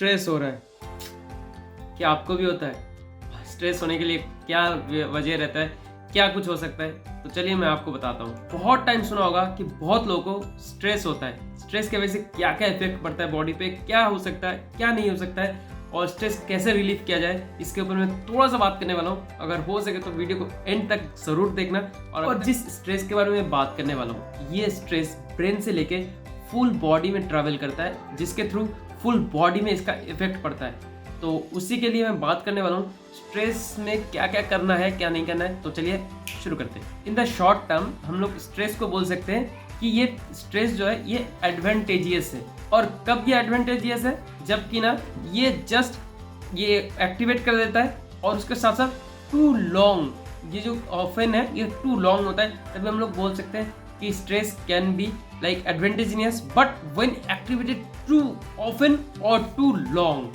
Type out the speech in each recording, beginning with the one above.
Stress हो रहा है, क्या आपको भी होता है? स्ट्रेस होने के लिए क्या वजह रहता है, क्या कुछ हो सकता है? तो चलिए मैं आपको बताता हूँ। बहुत टाइम सुना होगा कि बहुत लोगों को स्ट्रेस होता है। स्ट्रेस की वजह से क्या क्या इफेक्ट पड़ता है बॉडी पे, क्या हो सकता है, क्या नहीं हो सकता है, और स्ट्रेस कैसे रिलीफ किया जाए, इसके ऊपर मैं थोड़ा सा बात करने वाला हूँ। अगर हो सके तो वीडियो को एंड तक जरूर देखना। और जिस स्ट्रेस के बारे में बात करने वाला हूँ, ये स्ट्रेस ब्रेन से लेके फुल बॉडी में ट्रैवल करता है, जिसके थ्रू फुल बॉडी में इसका इफेक्ट पड़ता है। तो उसी के लिए मैं बात करने वाला हूँ, स्ट्रेस में क्या क्या करना है, क्या नहीं करना है। तो चलिए शुरू करते हैं। इन द शॉर्ट टर्म हम लोग स्ट्रेस को बोल सकते हैं कि ये स्ट्रेस जो है ये एडवांटेजियस है। और कब ये एडवांटेजियस है? जबकि ना ये जस्ट ये एक्टिवेट कर देता है, और उसके साथ साथ टू लॉन्ग, ये जो ऑफन है ये टू लॉन्ग होता है, तभी हम लोग बोल सकते हैं कि stress can be like advantageous, but when activated too often और टू लॉन्ग।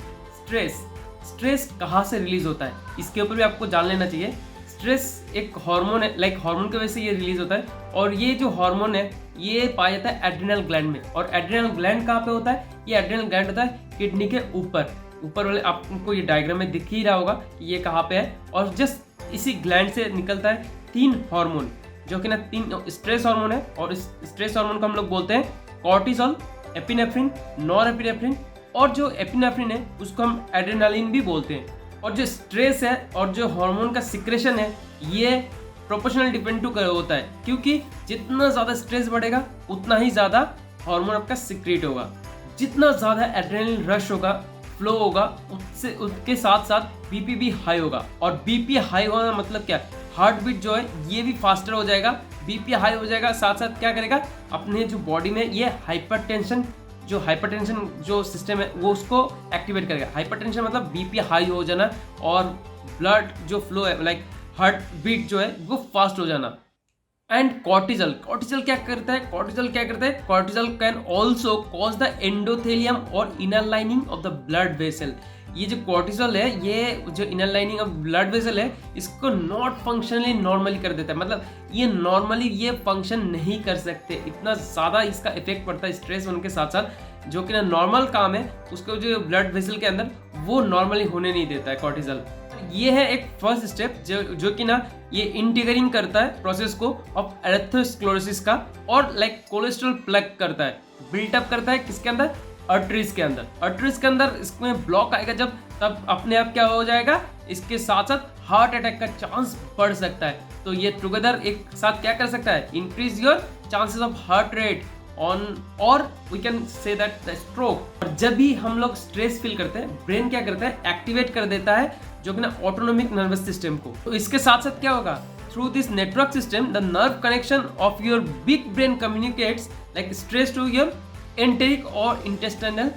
स्ट्रेस कहाँ से रिलीज होता है, इसके ऊपर भी आपको जान लेना चाहिए। स्ट्रेस एक हार्मोन है, लाइक हार्मोन की वजह से ये रिलीज होता है, और ये जो हार्मोन है ये पाया जाता है एड्रिनल ग्लैंड में। और एड्रिनल ग्लैंड कहाँ पे होता है? ये एड्रिनल ग्लैंड होता है किडनी के ऊपर वाले, आपको ये डायग्राम में दिख ही रहा होगा ये कहाँ पे है। और जस्ट इसी ग्लैंड से निकलता है 3 हार्मोन, जो कि ना 3 स्ट्रेस हार्मोन है। और इस स्ट्रेस हार्मोन को हम लोग बोलते हैं कॉर्टिसोल, एपिनेफ्रिन, नॉरएपिनेफ्रिन, और जो एपिनेफ्रिन है उसको हम एड्रेनालिन भी बोलते हैं। और जो स्ट्रेस है और जो हार्मोन का सिक्रेशन है ये प्रोपोर्शनल डिपेंड टू होता है, क्योंकि जितना ज़्यादा स्ट्रेस बढ़ेगा उतना ही ज़्यादा हार्मोन आपका सिक्रेट होगा। जितना ज़्यादा एड्रेनालिन रश होगा, फ्लो होगा, उसके साथ साथ बीपी भी हाई होगा। और बीपी हाई होना मतलब क्या? हार्ट बीट जो है ये भी फास्टर हो जाएगा, बीपी हाई हो जाएगा, साथ साथ क्या करेगा अपने जो बॉडी में ये हाइपरटेंशन जो सिस्टम है वो उसको एक्टिवेट करेगा। हाइपरटेंशन मतलब बीपी हाई हो जाना, और ब्लड जो फ्लो है लाइक हार्ट बीट जो है वो फास्ट हो जाना। एंड कॉर्टिजल क्या करता है? Cortisol can also cause the endothelium और inner lining of the blood vessel. ये जो कॉर्टिजल है, ये जो inner lining of blood vessel है, इसको नॉट फंक्शनली नॉर्मली कर देता है। मतलब ये नॉर्मली ये फंक्शन नहीं कर सकते, इतना ज़्यादा इसका इफेक्ट पड़ता है स्ट्रेस होने के साथ साथ। जो कि ना नॉर्मल काम है उसको जो ब्लड वेसल के अंदर वो नॉर्मली होने नहीं देता है कॉर्टिजल। ये है एक फर्स्ट स्टेप जो कि ना ये इंटीग्रेटिंग करता है प्रोसेस को ऑफ एरेथ्रोस्क्लेरोसिस का, और लाइक कोलेस्ट्रॉल प्लग करता है, बिल्टअप करता है किसके अंदर? आर्टरीज के अंदर इसमें ब्लॉक आएगा जब, तब अपने आप क्या हो जाएगा, इसके साथ साथ हार्ट अटैक का चांस बढ़ सकता है। तो ये टुगेदर एक साथ क्या कर सकता है? Increase your chances of heart rate on, और we can say that the stroke. और जब भी हम लोग स्ट्रेस फील करते हैं, ब्रेन क्या करता है? एक्टिवेट कर देता है जो कि ना ऑटोनोमिक नर्वस सिस्टम को। तो इसके साथ साथ क्या होगा? Through this network system the nerve connection of your big brain communicates like stress to your enteric और इंटेस्टाइनल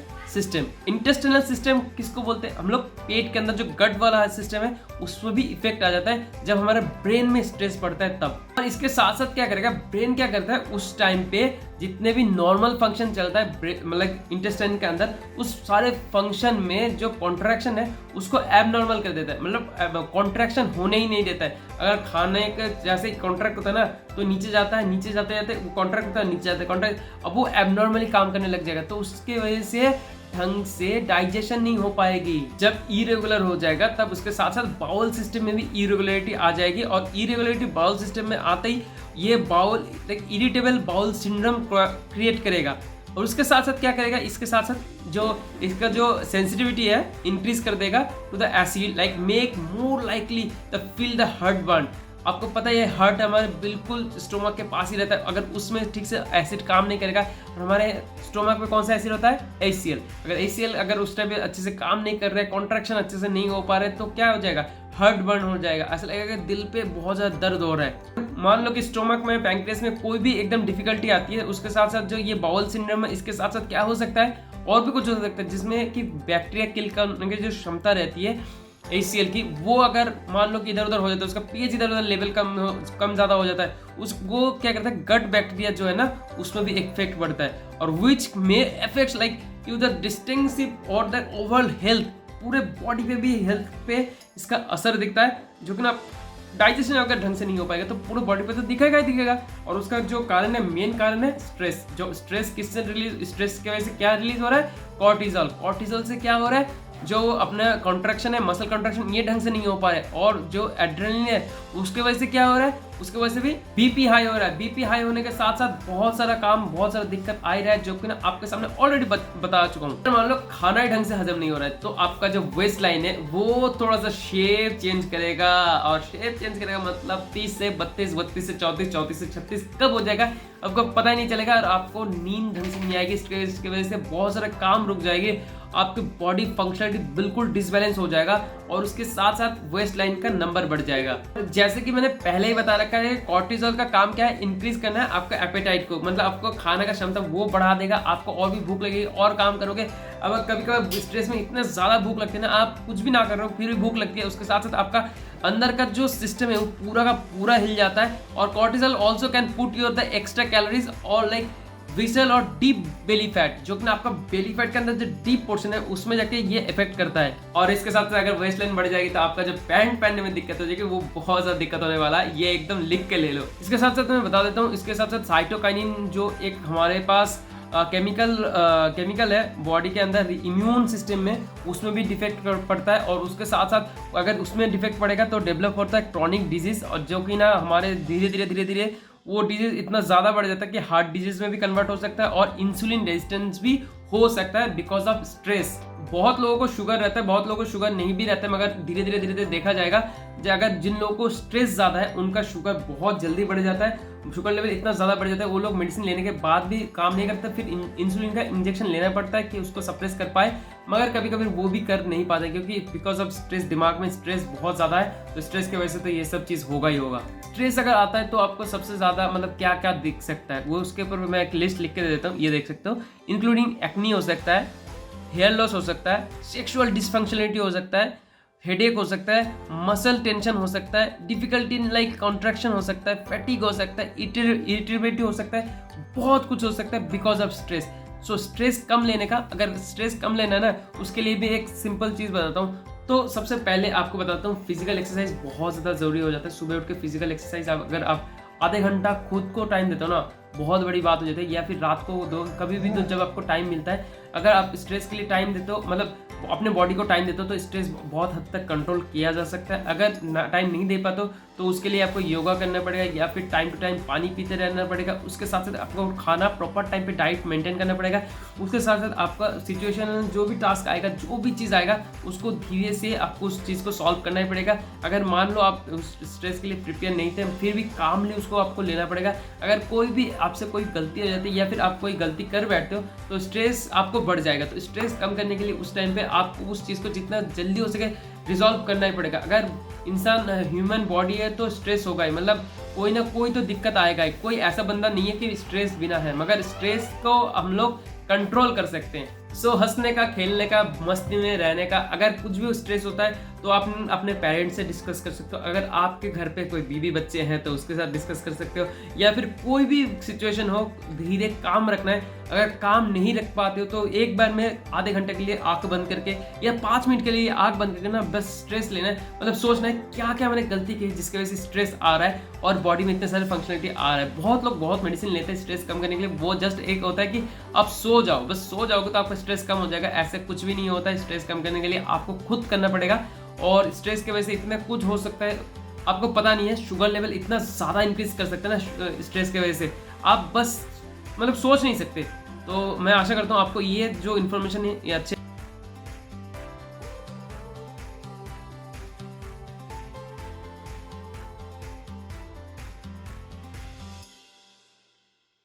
सिस्टम किसको बोलते हैं? हम लोग पेट के अंदर जो गट वाला सिस्टम है उसमें भी इफेक्ट आ जाता है जब हमारे ब्रेन में स्ट्रेस पड़ता है तब। और इसके साथ साथ क्या करेगा ब्रेन? क्या करता है उस टाइम पे जितने भी नॉर्मल फंक्शन चलता है मतलब इंटेस्टाइन के अंदर, उस सारे फंक्शन में जो कॉन्ट्रैक्शन है उसको एबनॉर्मल कर देता है, मतलब कॉन्ट्रैक्शन होने ही नहीं देता है। अगर खाने का जैसे ही कॉन्ट्रैक्ट होता है ना तो नीचे जाता है, नीचे जाते जाते कॉन्ट्रैक्ट होता है, नीचे जाता है कॉन्ट्रैक्ट, अब वो एबनॉर्मली काम करने लग जाएगा। तो उसकी वजह से ढंग से डाइजेशन नहीं हो पाएगी। जब इरेगुलर हो जाएगा तब उसके साथ साथ बाउल सिस्टम में भी इरेगुलरिटी आ जाएगी, और इरेगुलरिटी बाउल सिस्टम में आते ही ये bowel irritable bowel syndrome create करेगा। और उसके साथ साथ क्या करेगा? इसके साथ साथ जो इसका जो सेंसिटिविटी है इंक्रीज कर देगा to the acid, like make more likely the feel the heartburn. आपको पता है हार्ट हमारे बिल्कुल स्टोमक के पास ही रहता है, अगर उसमें ठीक से एसिड काम नहीं करेगा, हमारे स्टोमक में कौन सा एसिड होता है? HCl। अगर HCl अगर उस टाइम पे अच्छे से काम नहीं कर रहे, कॉन्ट्रैक्शन अच्छे से नहीं हो पा रहे, तो क्या हो जाएगा? हार्ट बर्न हो जाएगा, ऐसा लगेगा कि दिल पे बहुत ज्यादा दर्द हो रहा है। मान लो कि स्टोमक में, पैंक्रियास में कोई भी एकदम डिफिकल्टी आती है, उसके साथ साथ जो ये बाउल सिंड्रोम है, इसके साथ साथ क्या हो सकता है? और भी कुछ हो सकता है जिसमें कि बैक्टीरिया किल करने की जो क्षमता रहती है HCl की, वो अगर मान लो कि इधर उधर हो जाता है, उसका pH इधर उधर लेवल कम ज़्यादा हो जाता है, वो क्या करता है? गट बैक्टीरिया जो है ना उसमें भी इफेक्ट पड़ता है, और which may affects like you the distinctive और द ओवरऑल हेल्थ, पूरे बॉडी पे भी हेल्थ पे इसका असर दिखता है, जो कि ना डाइजेशन अगर ढंग से नहीं हो पाएगा तो पूरे बॉडी पे तो दिखेगा ही दिखेगा। और उसका जो कारण है, मेन कारण है स्ट्रेस। जो स्ट्रेस किससे रिलीज, स्ट्रेस की वजह से क्या रिलीज हो रहा है, कॉर्टिजोल। कॉर्टिजोल से क्या हो रहा है, जो अपना कॉन्ट्रैक्शन है, मसल कॉन्ट्रैक्शन, ये ढंग से नहीं हो पा रहा है। और जो एड्रेनलिन है उसके वजह से क्या हो रहा है, उसके वजह से भी बीपी हाई हो रहा है। बीपी हाई होने के साथ साथ बहुत सारा काम, बहुत सारा दिक्कत आ ही रहा है, जो कि ना आपके सामने ऑलरेडी बता चुका हूँ। मान लो खाना ही ढंग से हजम नहीं हो रहा है, तो आपका जो वेस्ट लाइन है वो थोड़ा सा शेप चेंज करेगा। और शेप चेंज करेगा मतलब 30 से 32, 32 से 34, 34 से 36 कब हो जाएगा आपको पता ही नहीं चलेगा। और आपको नींद ढंग से नहीं आएगी, स्ट्रेस की वजह से बहुत सारे काम रुक जाएंगे, आपकी बॉडी फंक्शनलिटी बिल्कुल डिसबैलेंस हो जाएगा। और उसके साथ साथ वेस्ट लाइन का नंबर बढ़ जाएगा। जैसे कि मैंने पहले ही बता रखा है, कॉर्टिसोल का काम क्या है, इंक्रीज करना है आपका एपेटाइट को, मतलब आपको खाने का क्षमता वो बढ़ा देगा, आपको और भी भूख लगेगी और काम करोगे। अब कभी कभी स्ट्रेस में इतना ज्यादा भूख लगती है ना, आप कुछ भी ना कर रहे हो फिर भी भूख लगती है। उसके साथ साथ आपका अंदर का जो सिस्टम है वो पूरा का पूरा हिल जाता है। और cortisol also can put your the extra calories और लाइक विसल और डीप बेली फैट, जो कि ना आपका बेली फैट के अंदर जो डीप पोर्शन है उसमें जाके ये इफेक्ट करता है। और इसके साथ साथ अगर वेस्ट लाइन बढ़ जाएगी तो आपका जो पैंट पहनने में दिक्कत हो जाएगी, वो बहुत ज्यादा दिक्कत होने वाला है, ये एकदम लिख के ले लो। इसके साथ साथ मैं बता देता हूँ, इसके साथ साथ साइटोकाइनिन जो एक हमारे पास केमिकल है बॉडी के अंदर इम्यून सिस्टम में, उसमें भी डिफेक्ट पड़ता है। और उसके साथ साथ अगर उसमें डिफेक्ट पड़ेगा तो डेवलप होता है क्रोनिक डिजीज, और जो कि ना हमारे धीरे धीरे वो डिजीज इतना ज़्यादा बढ़ जाता है कि हार्ट डिजीज में भी कन्वर्ट हो सकता है और इंसुलिन रेजिस्टेंस भी हो सकता है बिकॉज ऑफ स्ट्रेस। बहुत लोगों को शुगर रहता है, बहुत लोगों को शुगर नहीं भी रहता है, मगर धीरे धीरे देखा जाएगा अगर जिन लोगों को स्ट्रेस ज़्यादा है उनका शुगर बहुत जल्दी बढ़ जाता है, शुगर लेवल इतना ज़्यादा बढ़ जाता है, वो लोग मेडिसिन लेने के बाद भी काम नहीं करते, फिर इंसुलिन का इंजेक्शन लेना पड़ता है कि उसको सप्रेस कर पाए, मगर कभी कभी वो भी कर नहीं पाते क्योंकि बिकॉज ऑफ स्ट्रेस, दिमाग में स्ट्रेस बहुत ज़्यादा है, तो स्ट्रेस की वजह से तो ये सब चीज़ होगा ही होगा। स्ट्रेस अगर आता है तो आपको सबसे ज़्यादा मतलब क्या क्या दिख सकता है वो उसके ऊपर मैं एक लिस्ट लिख के दे देता हूँ, ये देख सकते हो। इंक्लूडिंग एक्नी हो सकता है, हेयर लॉस हो सकता है, सेक्सुअल डिसफंक्शनलिटी हो सकता है, हेडेक हो सकता है, मसल टेंशन हो सकता है, डिफिकल्टी इन लाइक कॉन्ट्रैक्शन हो सकता है, फैटिग हो सकता है, इरिटेबिलिटी हो सकता है, बहुत कुछ हो सकता है because of stress. So stress कम लेने का, अगर स्ट्रेस कम लेना है ना, उसके लिए भी एक सिंपल चीज़ बताता हूँ। तो सबसे पहले आपको बताता हूँ, फिजिकल एक्सरसाइज बहुत ज़्यादा ज़रूरी हो जाता है। सुबह उठ के फिजिकल एक्सरसाइज अगर आप आधे घंटा खुद को टाइम देते हो ना, बहुत बड़ी बात हो जाती है। या फिर रात को दो, कभी भी तो जब आपको टाइम मिलता है, अगर आप स्ट्रेस के लिए टाइम देते हो, मतलब अपने बॉडी को टाइम देते हो, तो स्ट्रेस बहुत हद तक कंट्रोल किया जा सकता है। अगर टाइम नहीं दे पाते तो उसके लिए आपको योगा करना पड़ेगा या फिर टाइम टू टाइम पानी पीते रहना पड़ेगा। उसके साथ साथ आपको खाना प्रॉपर टाइम पे डाइट मेंटेन करना पड़ेगा। उसके साथ साथ आपका सिचुएशन, जो भी टास्क आएगा, जो भी चीज़ आएगा, उसको धीरे से आपको उस चीज़ को सॉल्व करना ही पड़ेगा। अगर मान लो आप उस स्ट्रेस के लिए प्रिपेयर नहीं थे, फिर भी कामली उसको आपको लेना पड़ेगा। अगर कोई भी आपसे कोई गलती हो जाती है या फिर आप कोई गलती कर बैठते हो तो स्ट्रेस आपको बढ़ जाएगा। तो स्ट्रेस कम करने के लिए उस टाइम पे आपको उस चीज़ को जितना जल्दी हो सके रिजॉल्व करना ही पड़ेगा। अगर इंसान ह्यूमन बॉडी है तो स्ट्रेस होगा ही, मतलब कोई ना कोई तो दिक्कत आएगा ही। कोई ऐसा बंदा नहीं है कि स्ट्रेस बिना है, मगर स्ट्रेस को हम लोग कंट्रोल कर सकते हैं। सो हंसने का, खेलने का, मस्ती में रहने का, अगर कुछ भी स्ट्रेस होता है तो आप अपने पेरेंट्स से डिस्कस कर सकते हो। अगर आपके घर पे कोई बीवी बच्चे हैं तो उसके साथ डिस्कस कर सकते हो, या फिर कोई भी सिचुएशन हो, धीरे काम रखना है। अगर काम नहीं रख पाते हो तो एक बार में आधे घंटे के लिए आंख बंद करके या 5 मिनट के लिए आंख बंद करके ना बस स्ट्रेस लेना है, मतलब सोचना है क्या क्या मैंने गलती की जिसकी वजह से स्ट्रेस आ रहा है और बॉडी में इतने सारे फंक्शनलिटी आ रहा है। बहुत लोग बहुत मेडिसिन लेते हैं स्ट्रेस कम करने के लिए, वो जस्ट एक होता है कि आप सो जाओ, बस सो जाओगे तो आपका स्ट्रेस कम हो जाएगा। ऐसे कुछ भी नहीं होता है। स्ट्रेस कम करने के लिए आपको खुद करना पड़ेगा, और स्ट्रेस की वजह से इतना कुछ हो सकता है आपको पता नहीं है। शुगर लेवल इतना ज़्यादा इंक्रीज कर सकते हैं ना स्ट्रेस की वजह से, आप बस मतलब सोच नहीं सकते। तो मैं आशा करता हूँ आपको ये जो इन्फॉर्मेशन है ये अच्छे